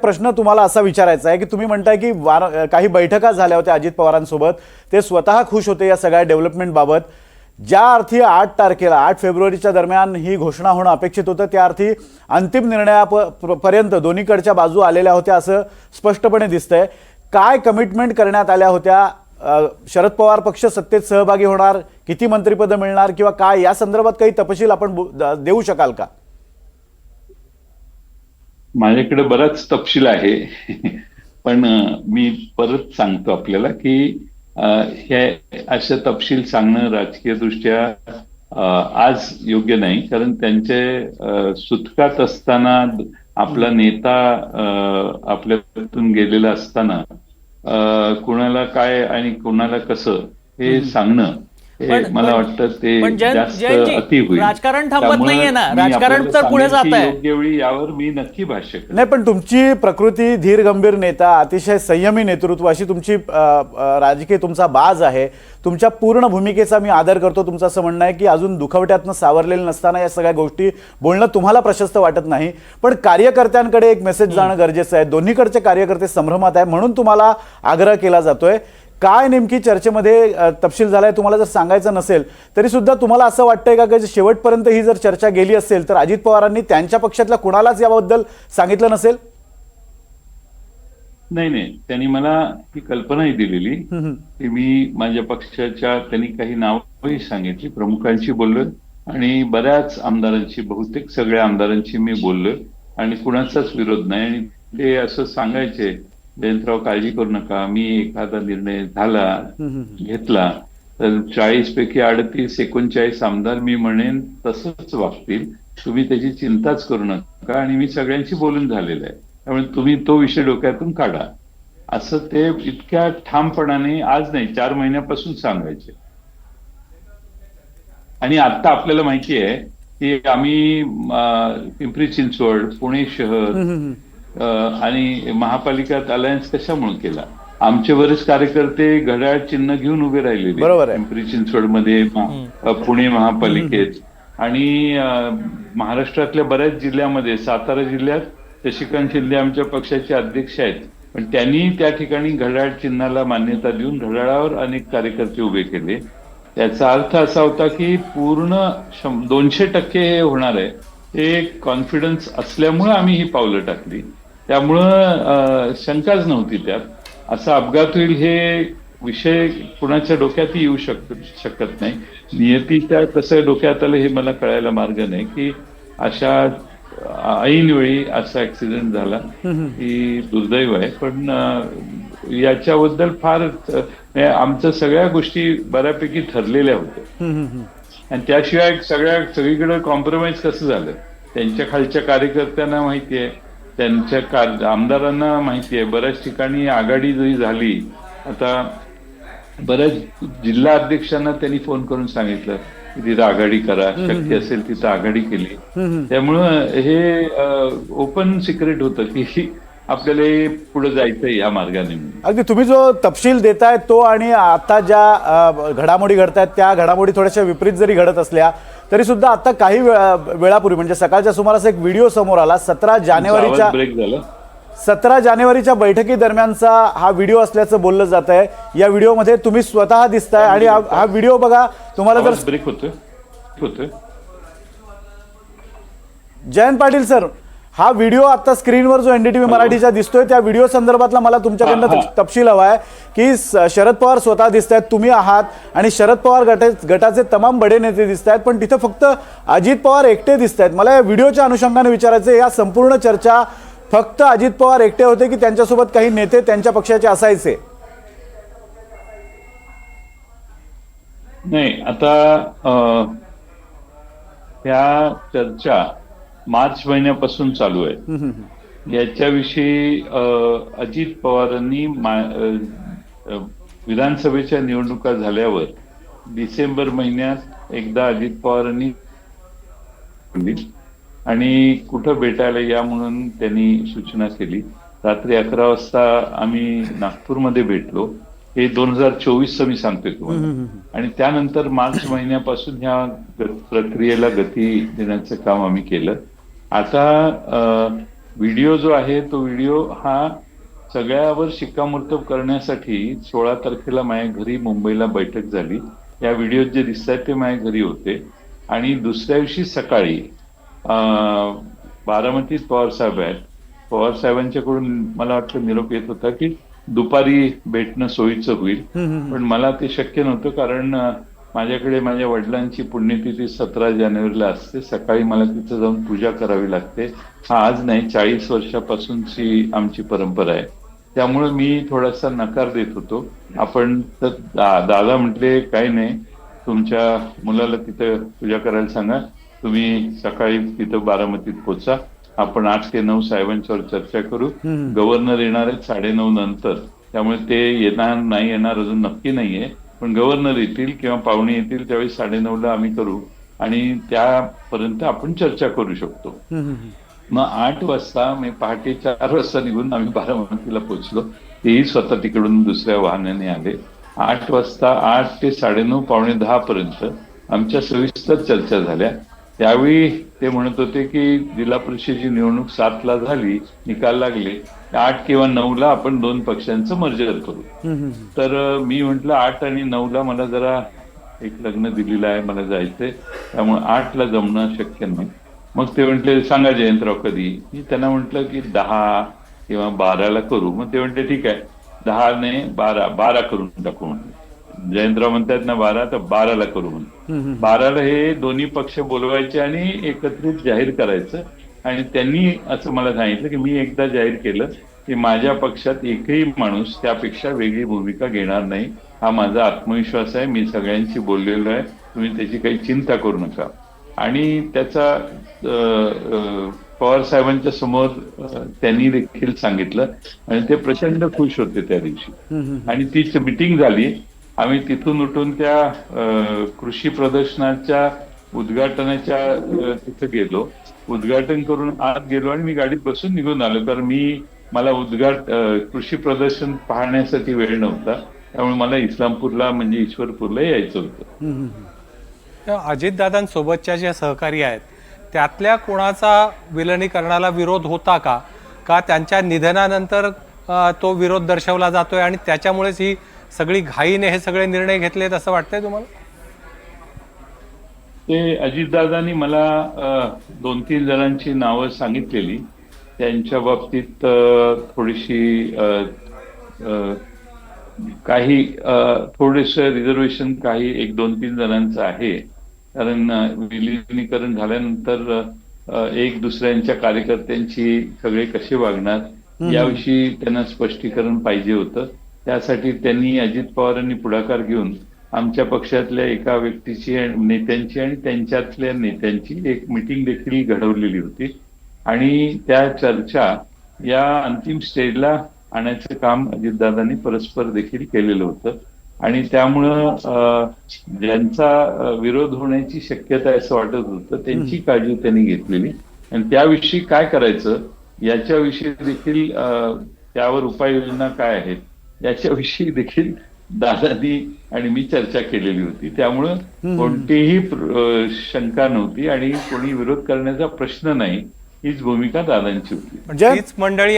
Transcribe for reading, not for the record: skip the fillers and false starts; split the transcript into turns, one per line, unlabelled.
प्रश्न तुम्हाला असा विचारायचा आहे की तुम्ही म्हणताय की काही बैठका झाल्या होत्या अजित पवारांसोबत, ते स्वतः खुश होते या सगळ्या डेव्हलपमेंट बाबत. ज्या अर्थी 8 तारखेला 8 फेब्रुवारीच्या दरम्यान ही घोषणा होणं अपेक्षित होतं, त्या अर्थी अंतिम निर्णयापर्यंत दोन्हीकडच्या बाजू आलेल्या होत्या असं स्पष्टपणे दिसतंय. काय कमिटमेंट करण्यात आल्या होत्या? शरद पवार पक्ष सत्तेत सहभागी होणार, किती मंत्रिपदं मिळणार किंवा काय, या संदर्भात काही तपशील आपण देऊ शकाल का?
माझ्याकडे बराच तपशील आहे पण मी परत सांगतो आपल्याला की हे असे तपशील सांगणं राजकीय दृष्ट्या आज योग्य नाही, कारण त्यांचे सुटकात असताना आपला नेता आपल्यातून गेलेला असताना कुणाला काय आणि कुणाला कसं हे सांगणं मला वाटतं ते जास्त अति होईल.
राजकारण थांबत नाहीये ना, राजकारण तर पुढे जात आहे.
योग्य वेळी यावर मी नक्की भाष्य करेन.
नाही, पण तुमची प्रकृती धीर गंभीर नेता, अतिशय संयमी नेतृत्व अशी तुमची राजकीय तुमचा बाज आहे. तुमच्या पूर्ण भूमिकेचा मी आदर करतो. तुमचं असं म्हणणं आहे की अजून दुखवट्यातनं सावरलेलं नसताना या सगळ्या गोष्टी बोलणं तुम्हाला प्रशस्त वाटत नाही, पण कार्यकर्त्यांकडे एक मेसेज जाणं गरजेचं आहे. दोन्हीकडचे कार्यकर्ते संभ्रमात आहे म्हणून तुम्हाला आग्रह केला जातोय. काय नेमकी चर्चेमध्ये तपशील झालाय तुम्हाला जर सांगायचं नसेल तरी सुद्धा तुम्हाला असं वाटतंय का की शेवटपर्यंत ही जर चर्चा गेली असेल तर अजित पवारांनी त्यांच्या पक्षातल्या कुणालाच याबद्दल सांगितलं नसेल?
नाही, त्यांनी मला ही कल्पनाही दिलेली की मी माझ्या पक्षाच्या, त्यांनी काही नावही सांगितली, प्रमुखांशी बोललो आणि बऱ्याच आमदारांशी, बहुतेक सगळ्या आमदारांशी मी बोललो आणि कुणाचाच विरोध नाही. आणि ते असं सांगायचे, जयंतराव काळजी करू नका, मी एखादा निर्णय घेतला तर 40 पैकी 38 39 आमदार मी म्हणेन तसंच वागतील, तुम्ही त्याची चिंताच करू नका आणि मी सगळ्यांशी बोलून झालेलं आहे, त्यामुळे तुम्ही तो विषय डोक्यातून काढा, असं ते इतक्या ठामपणाने आज नाही 4 महिन्यापासून सांगायचे. आणि आता आपल्याला माहिती आहे की आम्ही पिंपरी चिंचवड, पुणे शहर आणि महापालिकेत अलायन्स कशामुळे केला? आमचे बरेच कार्यकर्ते घड्याळ चिन्ह घेऊन उभे राहिलेले पिंपरी चिंचवडमध्ये, पुणे महापालिकेत आणि महाराष्ट्रातल्या बऱ्याच जिल्ह्यामध्ये. सातारा जिल्ह्यात शशिकांत शिंदे आमच्या पक्षाचे अध्यक्ष आहेत, पण त्यांनी त्या ठिकाणी घड्याळ चिन्हाला मान्यता देऊन घड्याळावर अनेक कार्यकर्ते उभे केले. त्याचा अर्थ असा होता की पूर्ण 200% हे होणार आहे, हे कॉन्फिडन्स असल्यामुळं आम्ही ही पावलं टाकली. त्यामुळं शंकाच नव्हती त्यात. असा अपघात होईल हे विषय कुणाच्या डोक्यातही येऊ शकत नाही. नियतीच्या कसं डोक्यात आलं हे मला कळायला मार्ग नाही की अशा ऐन वेळी असा ऍक्सिडेंट झाला ही दुर्दैव आहे. पण याच्याबद्दल फार आमच्या सगळ्या गोष्टी बऱ्यापैकी ठरलेल्या होत्या आणि त्याशिवाय सगळीकडे कॉम्प्रोमाइज कसं झालं त्यांच्या खालच्या कार्यकर्त्यांना माहिती आहे, त्यांच्या आमदारांना माहिती आहे. बऱ्याच ठिकाणी आघाडी जरी झाली, आता बऱ्याच जिल्हा अध्यक्षांना त्यांनी फोन करून सांगितलं की तिथं आघाडी करा, शक्य असेल तिथं आघाडी केली. त्यामुळं हे ओपन सिक्रेट होतं की आपल्याला पुढे जायचंय या मार्गाने.
अगदी तुम्ही जो तपशील देताय तो आणि आता ज्या घडामोडी घडतायत त्या घडामोडी थोड्याशा विपरीत जरी घडत असल्या तरी सुद्धा आता काही वेळापूर्वी म्हणजे सकाळच्या सुमारास एक व्हिडिओ समोर आला. 17 जानेवारीच्या बैठकी दरम्यानचा हा व्हिडिओ असल्याचं बोललं जात आहे. या व्हिडिओमध्ये तुम्ही स्वतः दिसताय आणि हा व्हिडिओ बघा. तुम्हाला जर
ब्रेक होतोय
जयंत पाटील सर, हा व्हिडिओ आता स्क्रीनवर जो एनडीटीव्ही मराठीचा दिसतोय त्या व्हिडिओ संदर्भातला मला तुमच्याकडनं तपशील हवाय की शरद पवार स्वतः दिसत आहेत, तुम्ही आहात आणि शरद पवार गटाचे तमाम बडे नेते दिसत आहेत, पण तिथं फक्त अजित पवार एकटे दिसत आहेत. मला या व्हिडिओच्या अनुषंगाने विचारायचं, या संपूर्ण चर्चा फक्त अजित पवार एकटे होते की त्यांच्यासोबत काही नेते त्यांच्या पक्षाचे असायचे?
नाही, आता ह्या चर्चा मार्च महिन्यापासून चालू आहे. याच्याविषयी अजित पवारांनी विधानसभेच्या निवडणुका झाल्यावर डिसेंबर महिन्यात एकदा अजित पवारांनी आणि कुठं भेटायला या म्हणून त्यांनी सूचना केली. रात्री 11 वाजता आम्ही नागपूरमध्ये भेटलो. हे 2024चं मी सांगतोय तुम्हाला. आणि त्यानंतर मार्च महिन्यापासून ह्या प्रक्रियेला गती देण्याचं काम आम्ही केलं. आता व्हिडिओ जो आहे तो व्हिडिओ हा सगळ्यावर शिक्कामोर्तब करण्यासाठी 16 तारखेला माझ्या घरी मुंबईला बैठक झाली. या व्हिडिओ जे दिसत आहेत ते माझ्या घरी होते आणि दुसऱ्या दिवशी सकाळी बारामतीत पवार साहेब आहेत. पवार साहेबांच्याकडून मला वाटतं निरोप येत होता की दुपारी भेटणं सोयीचं होईल, पण मला ते शक्य नव्हतं कारण माझ्याकडे माझ्या वडिलांची पुण्यतिथी 17 जानेवारीला असते. सकाळी मला तिथं जाऊन पूजा करावी लागते. हा आज नाही, 40 वर्षापासूनची आमची परंपरा आहे. त्यामुळे मी थोडासा नकार देत होतो. आपण तर दादा म्हटले काही नाही, तुमच्या मुलाला तिथं पूजा करायला सांगा, तुम्ही सकाळी तिथं बारामतीत पोचा, आपण 8 ते 9 साहेबांच्यावर चर्चा करू. गव्हर्नर येणार आहेत 9:30 नंतर, त्यामुळे ते येणार नाही येणार अजून नक्की नाहीये, पण गव्हर्नर येतील किंवा पाहुणे येतील त्यावेळी 9:30ला आम्ही करू आणि त्यापर्यंत आपण चर्चा करू शकतो. मग 8 वाजता मी पहाटे 4 वाजता निघून आम्ही बारामतीला पोहोचलो. तेही स्वतः तिकडून दुसऱ्या वाहनाने आले. 8 वाजता 8 ते 9:30 पावणे 10 पर्यंत आमच्या सविस्तर चर्चा झाल्या. त्यावेळी ते म्हणत होते की जिल्हा परिषदेची निवडणूक 7ला झाली, निकाल लागले, 8 किंवा 9ला आपण 2 पक्षांचं मर्जर करू. तर मी म्हटलं 8 आणि 9ला मला जरा एक लग्न दिलेलं आहे, मला जायचंय, त्यामुळे 8ला जमणं शक्य नाही. मग ते म्हटले सांगा जयंतराव कधी. मी त्यांना म्हटलं की 10 किंवा 12ला करू. मग ते म्हटले ठीक आहे, 10 नाही 12 करून टाकू म्हटलं. जयंतराव म्हणतात ना 12, तर 12ला करू म्हणून. 12ला हे दोन्ही पक्ष बोलवायचे आणि एकत्रित जाहीर करायचं. आणि त्यांनी असं मला सांगितलं की मी एकदा जाहीर केलं की माझ्या पक्षात एकही माणूस त्यापेक्षा वेगळी भूमिका घेणार नाही. हा माझा आत्मविश्वास आहे, मी सगळ्यांशी बोललेलो आहे, तुम्ही त्याची काही चिंता करू नका. आणि त्याचा पवार साहेबांच्या समोर त्यांनी देखील सांगितलं आणि ते प्रचंड खुश होते त्या दिवशी. आणि तीच मिटिंग झाली. आम्ही तिथून उठून त्या कृषी प्रदर्शनाच्या उद्घाटनाच्या तिथे गेलो. उद्घाटन करून आत गेलो आणि मी गाडीत बसून निघून आलो, कारण मला कृषी प्रदर्शन पाहण्यासाठी वेळ नव्हता. त्यामुळे मला इस्लामपूरला म्हणजे ईश्वरपूरला यायचं होतं.
अजितदादांसोबतच्या ज्या सहकारी आहेत त्यातल्या कोणाचा विलिनीकरणाला विरोध होता का त्यांच्या निधनानंतर तो विरोध दर्शवला जातोय आणि त्याच्यामुळेच ही सगळी घाईने हे सगळे निर्णय घेतलेत असं वाटतंय तुम्हाला?
ते अजितदादांनी मला 2-3 जणांची नावं सांगितलेली. त्यांच्या बाबतीत थोडीशी काही थोडेसे रिझर्वेशन काही 1-2-3 जणांचं आहे. कारण विलिनीकरण झाल्यानंतर एक दुसऱ्यांच्या कार्यकर्त्यांची सगळे कसे वागणार याविषयी त्यांना स्पष्टीकरण पाहिजे होतं. त्यासाठी त्यांनी अजित पवारांनी पुढाकार घेऊन आमच्या पक्षातल्या एका व्यक्तीची नेत्यांची आणि त्यांच्यातल्या नेत्यांची एक मिटिंग देखील घडवलेली होती आणि त्या चर्चा या अंतिम स्टेजला आणायचं काम अजितदादांनी परस्पर देखील केलेलं होतं. आणि त्यामुळं ज्यांचा विरोध होण्याची शक्यता आहे असं वाटत होतं त्यांची काळजी त्यांनी घेतलेली आणि त्याविषयी काय करायचं याच्याविषयी देखील त्यावर उपाययोजना काय आहेत याच्याविषयी देखील दादांनी आणि मी चर्चा केलेली होती. त्यामुळं कोणतीही शंका नव्हती आणि कोणी विरोध करण्याचा प्रश्न नाही, हीच भूमिका दादांची होती.
हीच मंडळी